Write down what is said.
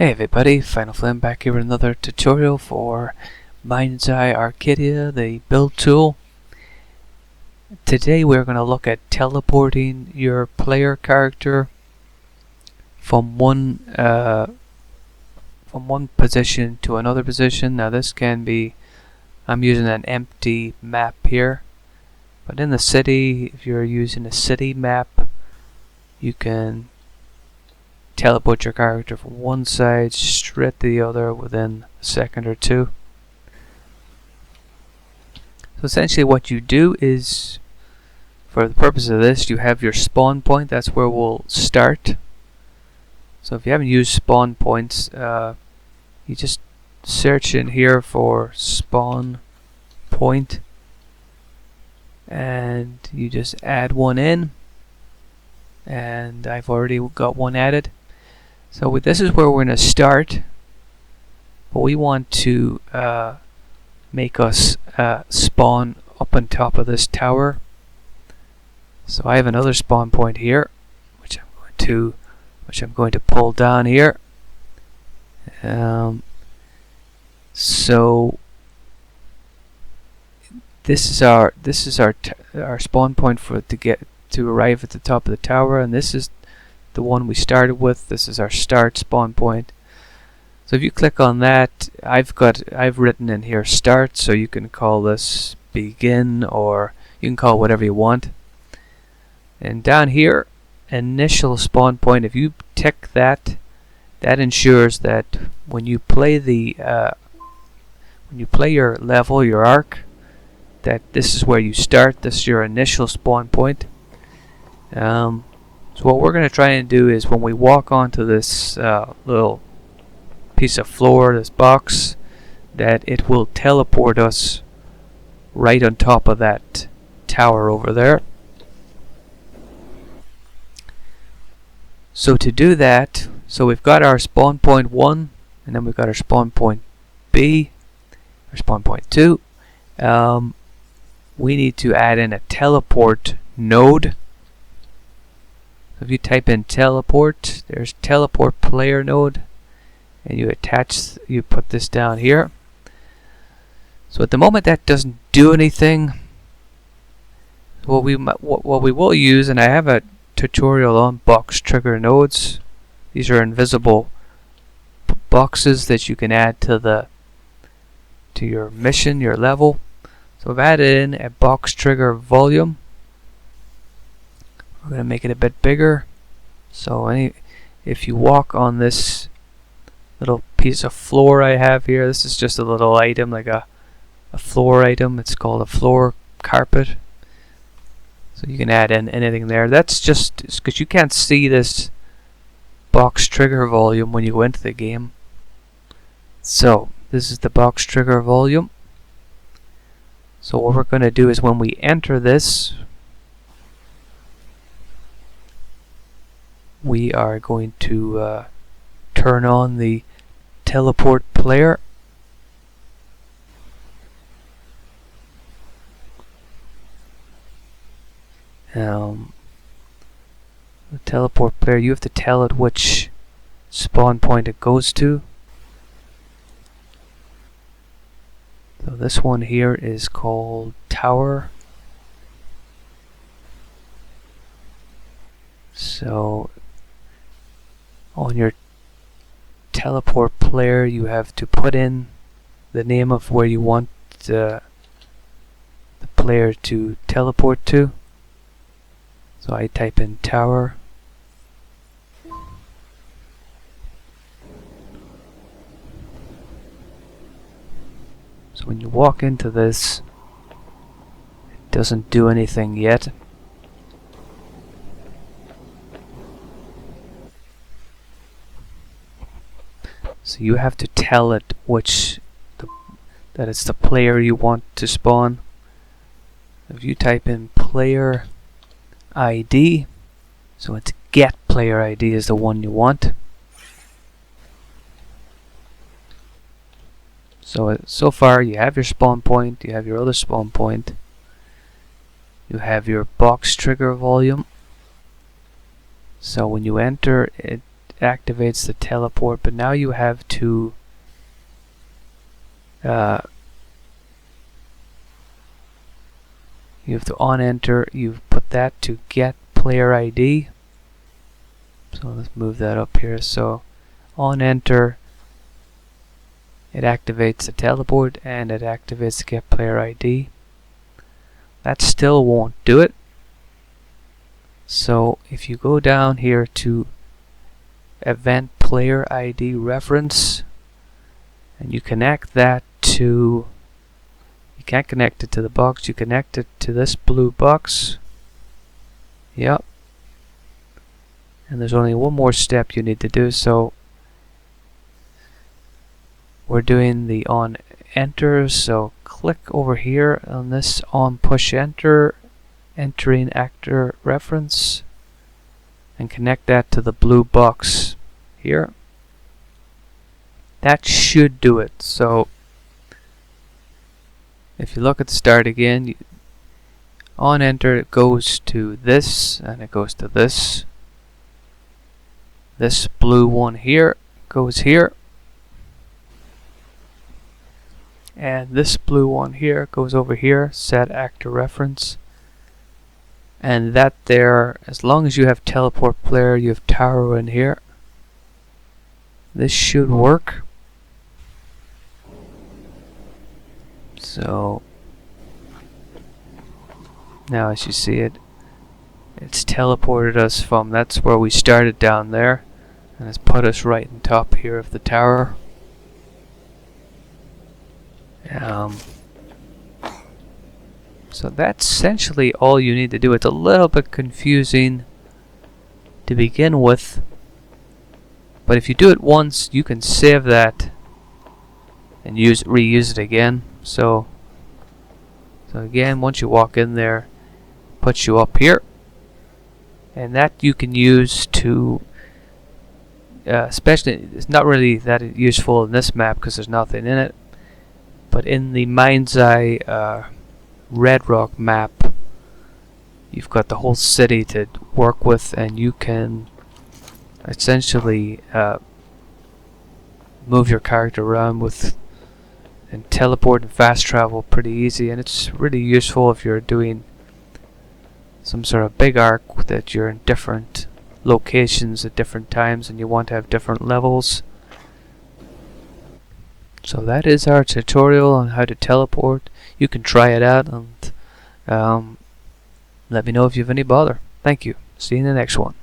Hey everybody, Final Flame back here with another tutorial for MindsEye Arcadia, the build tool. Today we're going to look at teleporting your player character from one position to another position. Now this can be, I'm using an empty map here, but in the city, if you're using a city map, you can teleport your character from one side straight to the other within a second or two. So essentially what you do is, for the purpose of this, you have your spawn point. That's where we'll start. So if you haven't used spawn points, you just search in here for spawn point and you just add one in, and I've already got one added. So this is where we're going to start, but we want to make us spawn up on top of this tower. So I have another spawn point here, which I'm going to pull down here. So this is our spawn point to arrive at the top of the tower, and this is the one we started with. This is our start spawn point. So if you click on that, I've written in here start, so you can call this begin, or you can call it whatever you want. And down here, initial spawn point, if you tick that, that ensures that when you play your level, your arc, that this is where you start. This is your initial spawn point. So what we're going to try and do is, when we walk onto this little piece of floor, this box, that it will teleport us right on top of that tower over there. So to do that, so we've got our spawn point 1, and then we've got our spawn point B, or spawn point 2. We need to add in a teleport node. If you type in teleport, there's teleport player node, and you put this down here. So at the moment that doesn't do anything. What we will use, and I have a tutorial on box trigger nodes. These are invisible boxes that you can add to your mission, your level. So I've added in a box trigger volume. We're going to make it a bit bigger. So if you walk on this little piece of floor I have here, this is just a little item, like a floor item. It's called a floor carpet. So you can add in anything there. That's just because you can't see this box trigger volume when you go into the game. So this is the box trigger volume. So what we're going to do is, when we enter this, we are going to turn on the teleport player. The teleport player, you have to tell it which spawn point it goes to. So this one here is called tower. So on your teleport player, you have to put in the name of where you want the player to teleport to. So I type in tower. So when you walk into this, it doesn't do anything yet. So you have to tell it that it's the player you want to spawn. If you type in player ID, so it's get player ID is the one you want. So far you have your spawn point, you have your other spawn point, you have your box trigger volume. So when you enter it, activates the teleport, but now you have to on enter, you put that to get player ID. So let's move that up here. So on enter, it activates the teleport and it activates the get player ID. That still won't do it. So if you go down here to event player ID reference and you connect that to, you can't connect it to the box, you connect it to this blue box. Yep. And there's only one more step you need to do. So we're doing the on enter, so click over here on this on push enter, entering actor reference, and connect that to the blue box here. That should do it. So if you look at the start again, on enter it goes to this and it goes to this. This blue one here goes here. And this blue one here goes over here, set actor reference. And that there, as long as you have teleport player, you have tower in here. This should work. So now as you see it, it's teleported us from, that's where we started down there, and it's put us right on top here of the tower. So that's essentially all you need to do. It's a little bit confusing to begin with, but if you do it once, you can save that and reuse it again. So again, once you walk in there, it puts you up here, and that you can use to especially, it's not really that useful in this map because there's nothing in it, but in the MindsEye Red Rock map, you've got the whole city to work with, and you can essentially move your character around with and teleport and fast travel pretty easy, and it's really useful if you're doing some sort of big arc that you're in different locations at different times and you want to have different levels. So that is our tutorial on how to teleport. You can try it out and let me know if you have any bother. Thank you. See you in the next one.